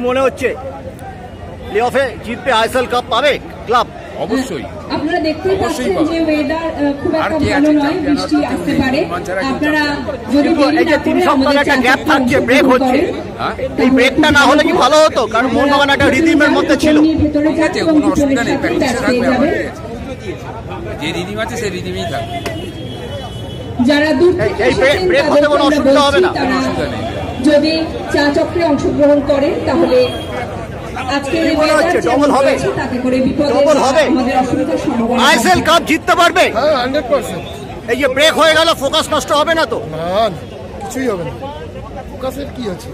মনে হচ্ছে প্লে অফে জিতবে, আইএসএল কাপ পাবে ক্লাব? অবশ্যই। আপনারা দেখতেই পাচ্ছেন যে ওয়েদার খুব একটা ভালো নয়, বৃষ্টি আসতে পারে। আপনারা যদি এই যে 3 সপ্তাহের একটা গ্যাপ থাকছে, ব্রেক হচ্ছে, এই ব্রেকটা না হলে কি ভালো হতো? কারণ মোহনবাগান একটা রিদিমের মধ্যে ছিল। ঠিক আছে, কোনো অসুবিধা নেই, প্র্যাকটিসে থাকবে। যে রিদিম আছে সেই রিদিমেই থাকবে। যারা দূর থেকে এসেছেন তাদের কোনো অসুবিধা হবে না, যদি চা চক্রে অংশগ্রহণ করেন তাহলে আজকে এই ওয়েদার ডবল হবে, তাতে করে বিপদে আমাদের অসুবিধার সম্ভাবনা। আইএসএল কাপ জিততে পারবে? হ্যাঁ, 100%। এই যে ব্রেক হয়ে গেল, ফোকাস নষ্ট হবে না তো? না, কিছুই হবে না। ফোকাসের কি আছে?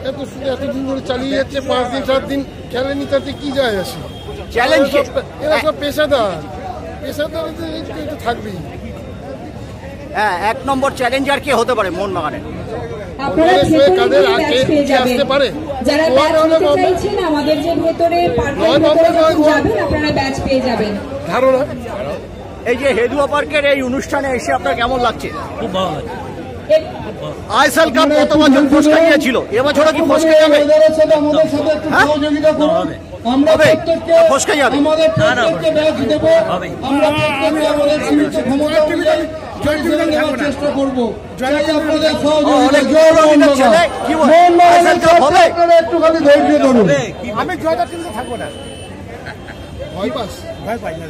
এত শুধু এতদিন ধরে চালিয়ে যাচ্ছে, 5 দিন 7 দিন খেলেনি, তাতে কি যায় আসে? চ্যালেঞ্জ এরা সব পেশাদার তো থাকবেই। হ্যাঁ, 1 নম্বর চ্যালেঞ্জার কে হতে পারে মোহনবাগানের? আপনারা ভেতরে ব্যাচ পেয়ে যাবেন, যারা ব্যাচ নিতে চাইছেন আমাদের যে ভেতরে পার্কের ভেতরে যখন যাবেন আপনারা ব্যাচ পেয়ে যাবেন। ধারণা এই যে হেদুয়া পার্কের এই অনুষ্ঠানে এসে আপনার কেমন লাগছে? খুব ভালো লাগছে। আইএসএল কাপ গত বছর ফসকে গিয়েছিল, এবছরও কি ফসকে যাবে? হবে, ফসকে যাবে। চেষ্টা করবো একটুখানি ধৈর্য ধরুন। আমি জয়দার টিমে থাকবো না, ভয় পাস? ভয় পাই না।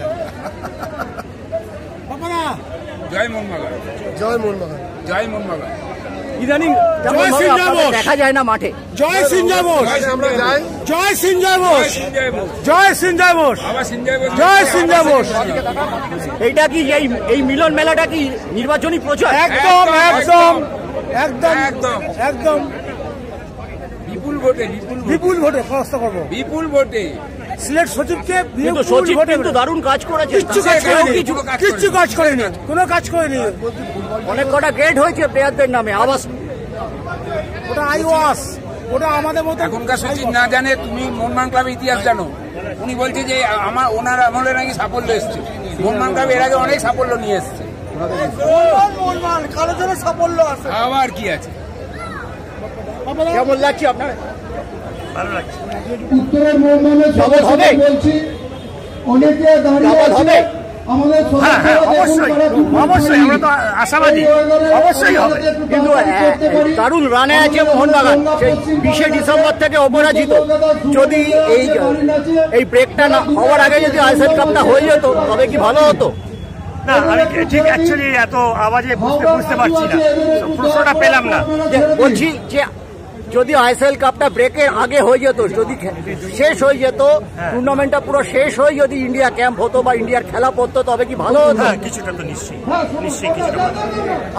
বাবা, জয় মোহনবাগান, জয় মোহনবাগান, জয় মোহনবাগান। ইদানিং দেখা যায় না মাঠে। জয় সিঞ্জয় বোস, আমরা যাই। জয় সিঞ্জয় বোস, জয় সিঞ্জয় বোস, জয় সিঞ্জয় বোস। এইটা কি এই মিলন মেলাটা কি নির্বাচনী প্রচার? একদম একদম একদম একদম একদম বিপুল ভোটে, বিপুল ভোটে পরাস্ত করবো, বিপুল ভোটে। সিলেট সচিবকে সচিব কিন্তু দারুণ কাজ করেছে, কিচ্ছু কাজ করেনি, কোনো কাজ করেনি। অনেক কটা গেট হয়েছে প্লেয়ারদের নামে, আবাস। ওটা আইওয়াস, ওটা আমাদের মতো। এখনকার সচিব না জানে, তুমি মোহনবাগান ক্লাবের ইতিহাস জানো? উনি বলছে যে ওনার আমলে নাকি সাফল্য এসছে। মোহনবাগান ক্লাব এর আগে অনেক সাফল্য নিয়ে এসছে। কারোর জন্য সাফল্য আছে, আবার কি আছে? কেমন লাগছে আপনার? ভালো লাগছে। উত্তরের মোহনবাগানের হবে, বলছি, অনেকে দাঁড়িয়ে আছে আমাদের। অবশ্যই অবশ্যই, আমরা তো আশাবাদী, অবশ্যই হবে। কিন্তু দারুণ রানে আছে মোহনবাগান, 20 ডিসেম্বর থেকে অপরাজিত। যদি এই ব্রেকটা না হওয়ার আগে যদি আইএসএল কাপটা হয়ে যেত তবে কি ভালো হতো? না, আমি ঠিক অ্যাকচুয়ালি এত আওয়াজে বুঝতে পারছি না, প্রশ্নটা পেলাম না। বলছি যে যদি আইএসএল কাপটা ব্রেকের আগে হয়ে যেত, যদি শেষ হয়ে যেত, টুর্নামেন্টটা পুরো শেষ হয়ে যদি ইন্ডিয়া ক্যাম্প হতো বা ইন্ডিয়ার খেলা পড়তো তবে কি ভালো হতো? কিছুটা তো নিশ্চয়ই নিশ্চয়ই কিছুটা।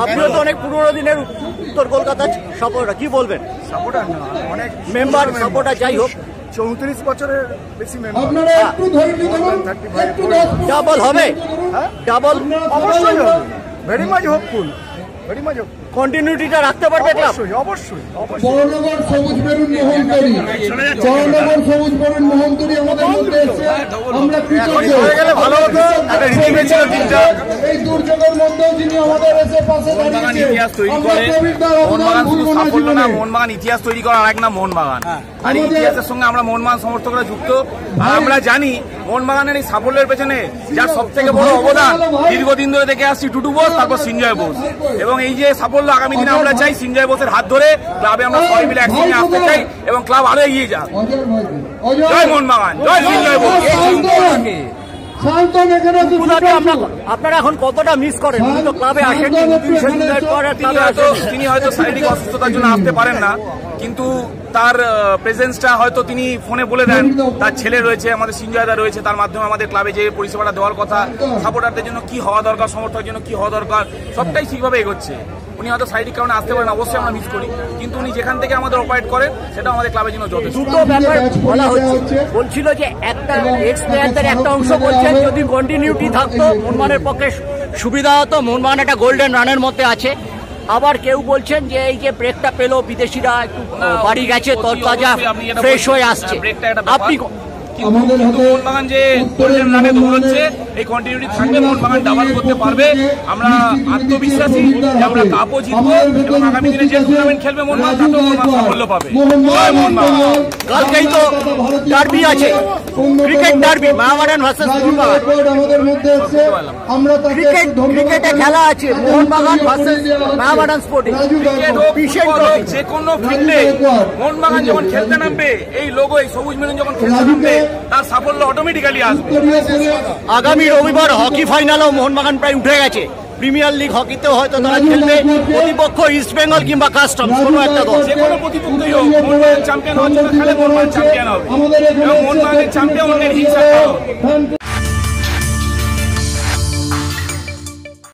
আপনিও তো অনেক পুরোনো দিনের উত্তর কলকাতার সাপোর্টার, কি বলবেন? সাপোর্টার অনেক মেম্বার সাপোর্টার, যাই হোক 34 বছরের বেশি মেম্বার। আপনারা একটু ধৈর্য ধরুন, একটু ডাবল হবে, ডাবল অবশ্যই হবে, very much hopeful, very much hopeful. কন্টিনিউটিটা রাখতে পারবে ক্লাব? অবশ্যই। বড়নগর সবুজ বেরুন মোহনতরি, বড়নগর সবুজ বেরুন মোহনতরি আমাদের মধ্যে এসে আমরা কৃতজ্ঞ। ভালো হতো, একটা রিদিমে ছিল টিমটা। এই দুর্যোগের মধ্যেও যিনি আমাদের এসে পাশে দাঁড়িয়েছে, আমরা কবিরদার অবদান ভুলব না জীবনে। মোহনবাগান ইতিহাস তৈরি করার আরেক নাম মোহনবাগান, আর এই ইতিহাসের সঙ্গে আমরা মোহনবাগান সমর্থকরা যুক্ত। আর আমরা জানি মোহনবাগানের এই সাফল্যের পেছনে যার সব থেকে বড় অবদান দীর্ঘদিন ধরে দেখে আসছি টুটু বোস, তারপর সিঞ্জয় বোস। এবং এই যে সাফল্য আগামী দিনে আমরা চাই সিঞ্জয় বোসের হাত ধরে ক্লাবে আমরা সবাই মিলে একসঙ্গে আসতে চাই এবং ক্লাব আরো এগিয়ে যাক। জয় মোহনবাগান, জয় সিঞ্জয় বোস। আপনারা এখন কতটা মিস করেন? উনি তো ক্লাবে আসেন, তিনি হয়তো শারীরিক অসুস্থতার জন্য আসতে পারেন না, কিন্তু তার প্রেজেন্সটা হয়তো তিনি ফোনে বলে দেন। তার ছেলে রয়েছে, আমাদের সিঞ্জয়দা রয়েছে, তার মাধ্যমে আমাদের ক্লাবে যে পরিষেবাটা দেওয়ার কথা, সাপোর্টারদের জন্য কি হওয়া দরকার, সমর্থকের জন্য কি হওয়া দরকার, সবটাই ঠিকভাবে এগোচ্ছে। উনি হয়তো শারীরিক কারণে আসতে পারেন, অবশ্যই আমরা মিস করি, কিন্তু উনি যেখান থেকে আমাদের অপারেট করেন সেটা আমাদের ক্লাবের জন্য যথেষ্ট। দুটো ব্যাপার বলা হচ্ছে, বলছিল যে একটা এক্স প্লেয়ারদের একটা অংশ বলছেন যদি কন্টিনিউটি থাকতো মোহনবাগানের পক্ষে সুবিধা হতো, মোহনবাগান একটা গোল্ডেন রানের মধ্যে আছে। আবার কেউ বলছেন যে এই যে ব্রেকটা পেলো, বিদেশিরা একটু বাড়ি গেছে, তরতাজা ফ্রেশ হয়ে আসছে। আপনি কিন্তু মোহনবাগান যে গোল্ডেন রানে দৌড়চ্ছে এই কন্টিনিউটি থাকবে, মোহনবাগান ডাবল করতে পারবে। আমরা আত্মবিশ্বাসী যে আমরা কাপও জিতবো এবং আগামী দিনে যে টুর্নামেন্ট খেলবে মোহনবাগান তাতেও মোহনবাগান সাফল্য পাবে। জয় মোহনবাগান। কালকেই তো ডার্বি আছে, cricket derby, Mohammedan versus Mohun Bagan. ক্রিকেটে খেলা আছে মোহনবাগান ভার্সেস মোহামেডান স্পোর্টিং। যে কোনো ফিল্ডে মোহনবাগান যখন খেলতে নামবে, এই লোগো এই সবুজ মেরুন যখন খেলতে নামবে, তার সাফল্য অটোমেটিক্যালি আসবে। আগামী রবিবার হকি ফাইনালও মোহনবাগান প্রায় উঠে গেছে। প্রিমিয়ার লিগ হকিতেও হয়তো তারা খেলবে। প্রতিপক্ষ ইস্ট বেঙ্গল কিংবা কাস্টমস, কোনো একটা দল। যে কোনো প্রতিপক্ষই হোক, মোহনবাগান চ্যাম্পিয়ন হওয়ার জন্য খেলে মোহনবাগান চ্যাম্পিয়ন হবে এবং মোহনবাগানের চ্যাম্পিয়ন অন্যের হিংসা হবে।